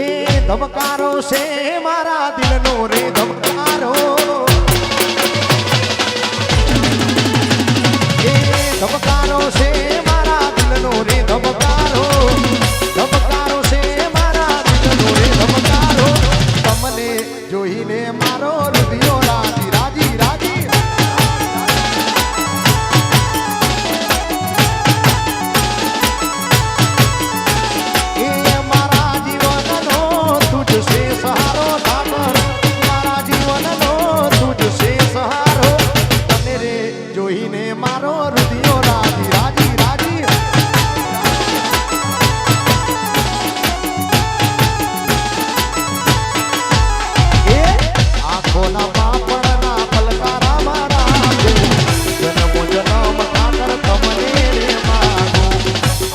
એ ધબકારો છે મારા દિલનો રે ધબકારો, એ ધબકારો છે મારા દિલનો રે ધબકારો, ધબકારો છે મારા દિલનો રે ધબકારો, તમને જોઈને મારો હૃદયો રાજી રાજી રાજી, એ મારા જીવનનો તુજસે સહારો ઠાકર, મારા જીવનનો તુજસે સહારો, તને રે જોઈને મારો હૃદયો રાજી રાજી રાજી, એ આંખોના પાપણના પલકારા મારા જન્મો જન્મ ઠાકર તમને રે માગો,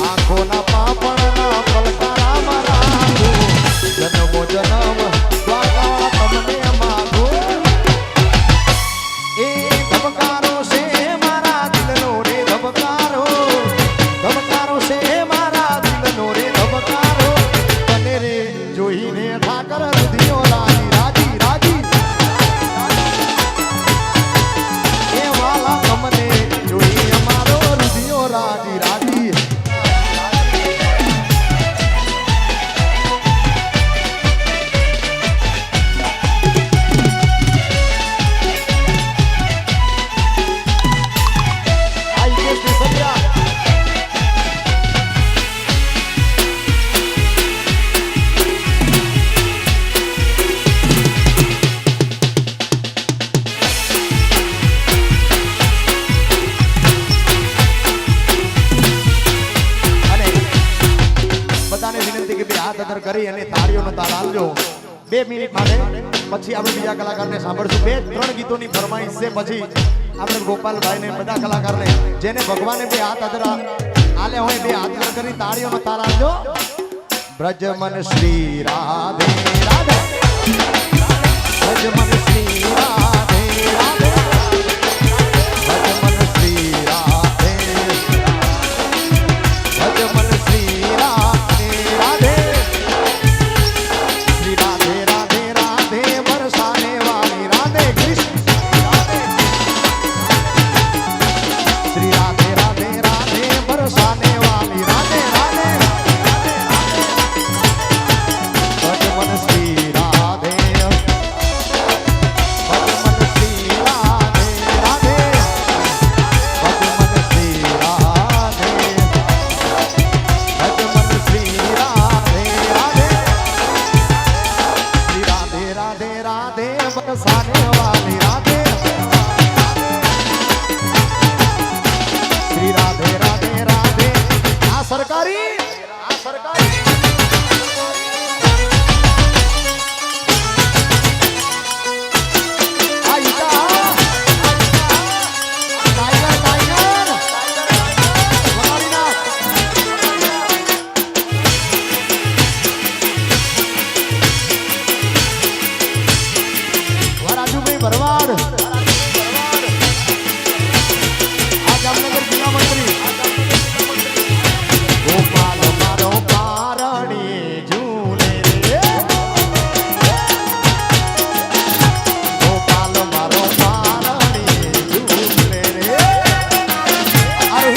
આંખોના પાપણના પલકારા મારા જન્મો જન્મ દ્વારકા તમને માગો, એ ધબકારો છે મારા દિલનો રે ધબકારો, ધબકારો છે મારા દિલનો રે ધબકારો, તને રે જોઈને ઠાકર હૃદયો રાજી રાજી રાજી, એ વાલા તમને જોઈ અમારો હૃદયો રાજી રાજી, આઈ ગેસ ને સરિયા અને બધાને વિનંતી કે બે હાથ અદર કરી અને તાળીઓનો તાલ આપજો 2 મિનિટ માટે, પછી આપણે બીજા કલાકારને સાંભળશું. 2-3 ગીતોની ફરમાઈશ છે, પછી આપણે ગોપાલભાઈને બધા કલાકારને જેને ભગવાને બે હાથ અદર આલે હોય 2 હાથ અદર કરી તાળીઓનો તાલ આપજો. બ્રજમન શ્રી રાધે રાધે, બ્રજમન શ્રી રાધે રાધે, બ્રજમન શ્રી રાધે, બ્રજમન શ્રી રાધે રાધે, શ્રી રાધે રાધે રાધે બરસાને વાલી રાધે કૃષ્ણ, શ્રી રાધે રાધે રાધે બરસાને વાલી રાધે રાધે, ભજમન શ્રી રાધે, ભજમન શ્રી રાધે રાધે, ભજમન શ્રી રાધે, ભજમન શ્રી રાધે રાધે, શ્રી રાધે રાધે રાધે બરસાને વાલી રાધે, શ્રી રાધે રાધે રાધે. આ સરકારી આ ઈટા ટાઈગર ટાઈગર વગાડી નાખ. વરાજુભાઈ ભરવાડ, આ જામનગર જિલ્લા મંત્રી, ગોપાલ મારો પારણી ઝૂલે રે, ગોપાલ મારો પારણી ઝૂલે રે, અરે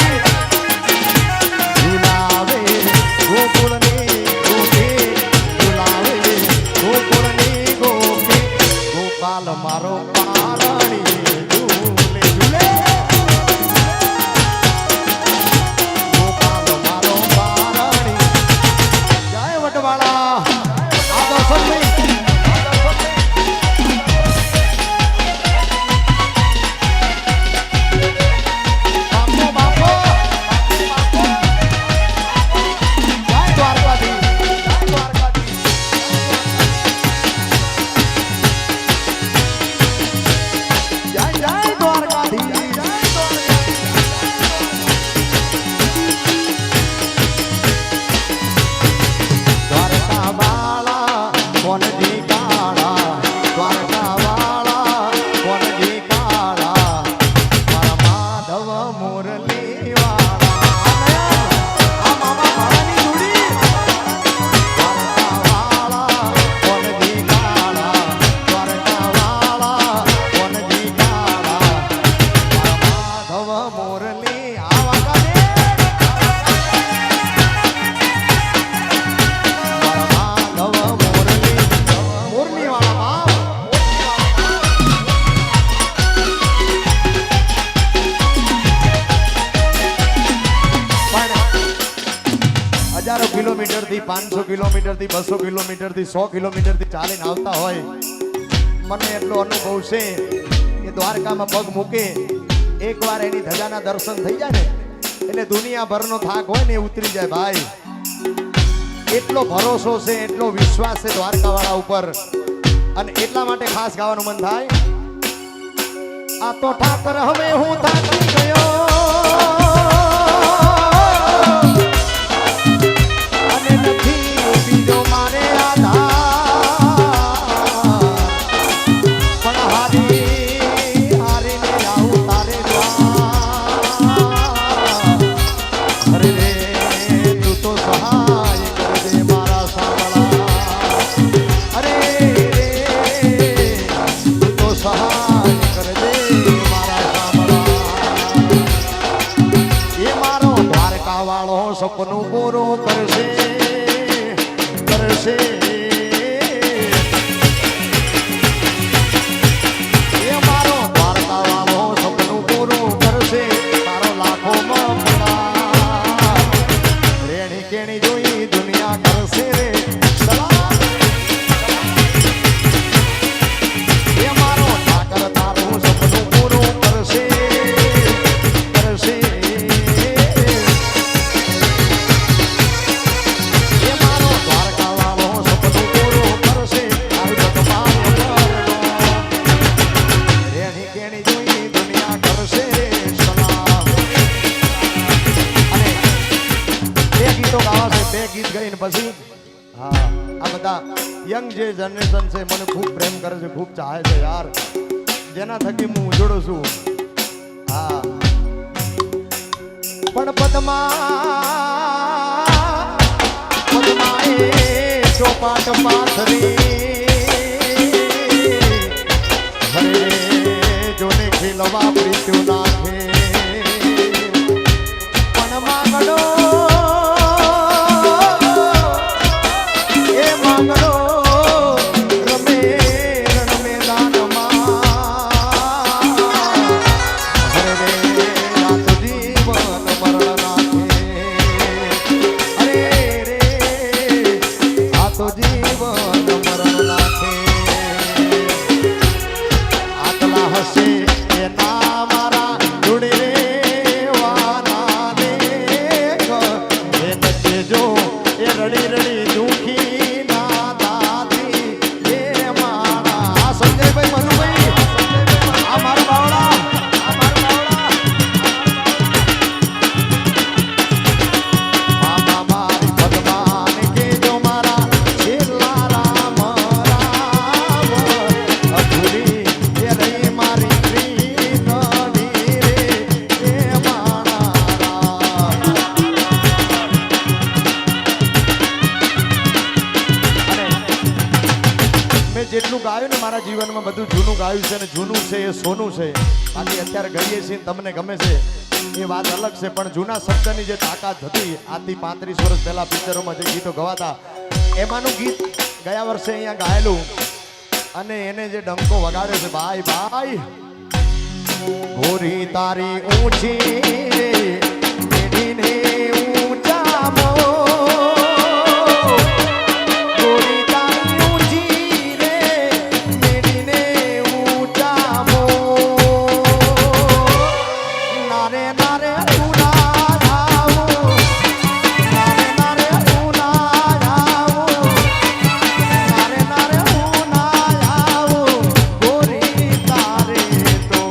ઝુલાવે ગોકુળની ગોપે, ઝુલાવે ગોકુળની ગોપે, ગોપાલ મારો પારણી ઝૂલે ઝૂલે, ગોપાલ મારો પારણી. જય વટવાળા. આ દર્શન નહીં, બાપો બાપો, જય દ્વારકાધીશ, જય દ્વારકાધીશ. જય જય દ્વારકાધીશ, જય દ્વારકાધીશ. દ્વારકા વાળા કોનજી કાળા, દ્વારકા વાળા કોનજી કાળા, મારા માધવ મુરલી વાળા, આ મામા ભાડાની જોડી, દ્વારકા વાળા 500 કિલોમીટર થી 200 કિલોમીટર થી 100 કિલોમીટર થી ચાલીને આવતા હોય, મને એટલો અનુભવ છે કે દ્વારકામાં પગ મૂકે એકવાર એની ધજાના દર્શન થઈ જાય ને એટલે દુનિયાભરનો થાક હોય ને એ ઉતરી જાય ભાઈ. એટલો ભરોસો છે, એટલો વિશ્વાસ છે દ્વારકાવાળા ઉપર, અને એટલા માટે ખાસ ગાવાનું મન થાય. આ તો ઠાકર હવે હું થાકી ગયો, અને નથી બીજો મારે આધાર, પણ હારીને આવું તારે દ્વાર. અરે રે તું તો સહાય કરજે મારા સાંભળા, અરે રે તું તો સહાય કરજે મારા સાંભળા. એ મારો દ્વારકા વાળો સપનું પૂરું કરશે કરશે. એ મારો દ્વારકા વાળો સપનું પૂરું કરશે. તારો લાખોમાં પગાર, રેણી કેણી જોઈ દુનિયા કરશે રે સલામ. એ મારો ઠાકર તારું સપનું પૂરું કરશે કરશે. એ મારો દ્વારકા વાળો સપનું પૂરું કરશે. આવી ભગવાન રેણી કેણી જોઈ દુનિયા કરશે રે સલામ. અને બે ગીતો ગાવા છે, બે ગીત ગાઈને પછી હા આ બધા યંગ જે જનરેશન છે મને ખૂબ પ્રેમ કરે છે, ખૂબ ચાહે છે યાર, જેના થકી હું ઉજળું છું. હા પણ પદ્મા એ ચોપાટ પાથરી, હરે જોને ખીલવા પ્રીત્યું નાખે. પણ માંગડો એ માંગડો રમે રણ મેદાનમાં, હરે રે આ તો જીવન મરણ નાખે. અરે રે આ તો જીવન મરણ નાખે. આટલા હશે એના મારા જોડે રેવાના ને, એ નચે જો એ રડી રડી દુખી ના દાદી. એ મારા આ સંજયભાઈ મનુભાઈ, આ મારા બાવળા, આ મારા બાવળા. મામા મારી ભગવાન કેજો મારા છેલ્લા રામ રામ, અધૂરી એ રહી મારી પ્રીતની રે એ મારા રામ. અને મેં જેટલું ગાયું ને મારા જીવનમાં બધું જૂનું ગાયું છે, અને જૂનું છે એ સોનું છે. બાકી અત્યારે ગાઈએ છીએ ને તમને ગમે છે એ વાત અલગ છે, પણ જૂના શબ્દની જે તાકાત હતી આજથી 35 વર્ષ પહેલા પિક્ચરોમાં જે ગીતો ગવાતા એમાંનું ગીત ગયા વર્ષે અહીંયા ગાયેલું, અને એને જે ડંકો વગાડ્યો છે ભાઈ ભાઈ. ગોરી તારી ઊંચી રે મેઢીને ઊંચા મો, ગોરી તારી ઊંચી રે મેઢીને ઊંચા મો. નારે નારે ઉના જાવો, નારે નારે ઉના જાવો, નારે નારે ઉના જાવો, ગોરી તારે તો.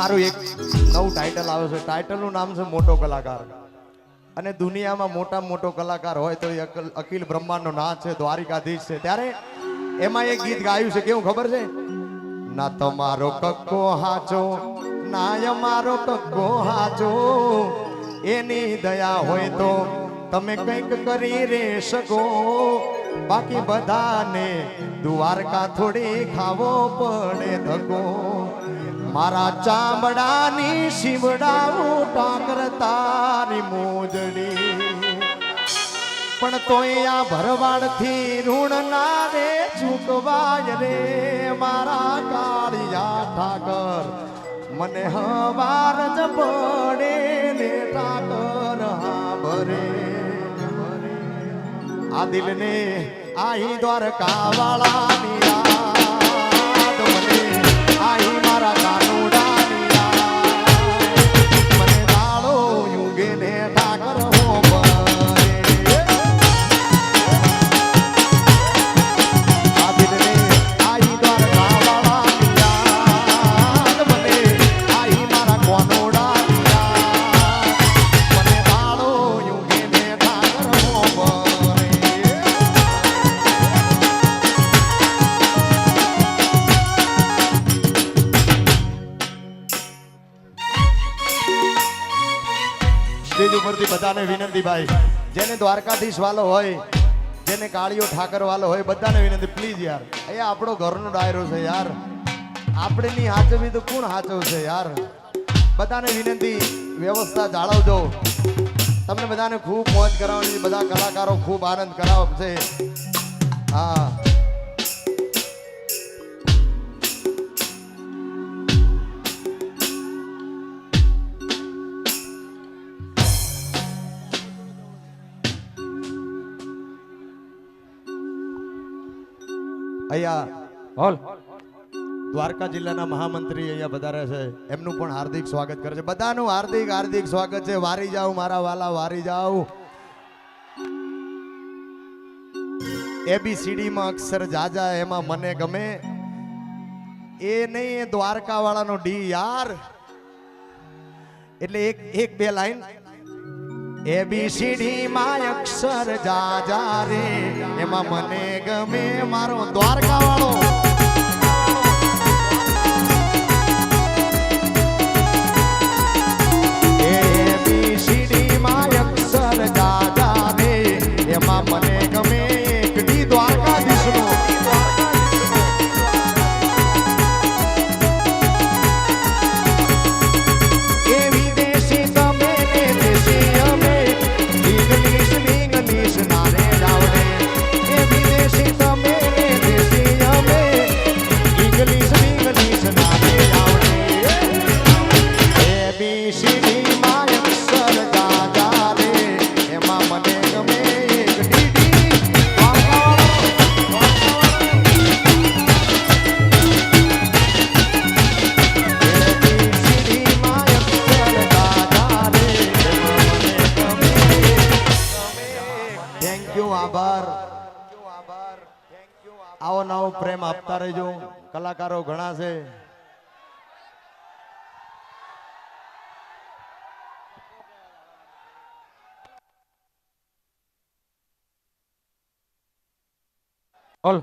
મારું એક નવું ટાઇટલ આવે છે. ટાઇટલનું નામ છે મોટો કલાકાર. અને દુનિયામાં મોટામાં મોટો કલાકાર હોય તો એ અખિલ બ્રહ્માંડનો નાથ છે, દ્વારિકાધીશ છે. ત્યારે એમાં એક ગીત ગાયું છે, કેવું ખબર છે? ના તમારો કક્કો હાચો, ના અમારો કક્કો હાચો, એની દયા હોય તો તમે કંઈક કરી રે શકો, બાકી બધાને દ્વારકા થોડી ખાવો પડે ધક્કો. મારા ચામડાની શિવડાવું ટાકર તારી મોજડી, પણ તોય આ ભરવાડથી ઋણ ના રે ચૂકવાય રે મારા કાળિયા ઠાકર. મને હવાર જ પડે ને ઠાકર હા ભરે. આ દિલને આહી દ્વારકા વાળાની યાદ, મને આહી મારા કાનુડાની યાદ, મને દાડો યુગે ને ઠાકર હો ભરે. આ દિલને આહી દ્વારકા વાળાની યાદ, મને આહી મારા કાનુડાની યાદ, મને દાડો યુગે ને ઠાકર હો ભરે. સ્ટેજ ઉપરથી બધાને વિનંતી ભાઈ, જેને દ્વારકાધીશ વાલો હોય, જેને કાળિયો ઠાકર વાલો હોય, બધાને વિનંતી પ્લીઝ યાર, અહીંયા આપણો ઘરનો ડાયરો છે યાર, આપણે ની હાચવી તો કોણ હાચવશે યાર. બધાને વિનંતી વ્યવસ્થા જાળવજો. તમને બધાને ખૂબ મોજ કરાવવાની, બધા કલાકારો ખૂબ આનંદ કરાવશે. હા અહીંયા હોલ દ્વારકા જિલ્લાના મહામંત્રી અહીંયા પધાર્યા છે, એમનું પણ હાર્દિક સ્વાગત કરે છે. બધાનું હાર્દિક હાર્દિક સ્વાગત છે. વારી જાવ મારા વાલા, વારી જાવ. ABCD માં અક્ષર જાજા, એમાં મને ગમે એ નહીં, એ દ્વારકા વાળાનો ડી યાર. એટલે એક બે લાઈન. ABCD માં અક્ષર જાજા રે, એમાં મને ગમે મારો દ્વારકા વાળો. ABCD માં અક્ષર જાજા રે, એમાં મને ગમે એક ડી દ્વારકાધીશનો. એ વિદેશી તમે ને દેશી અમે, ઇંગ્લિશ નારે જાવડે. એ વિદેશી તમે ને દેશી અમે, ઇંગ્લિશ નારે જાવડે. ABCD માં અક્ષર જાજા રે, એમાં મને ગમે એક ડીડી ABCD માં અક્ષર જાજા રે, એમાં મને ગમે. થેન્ક યુ, આભાર. આવો નવો પ્રેમ આપતા રહેજો. કલાકારો ઘણા છે. હોલ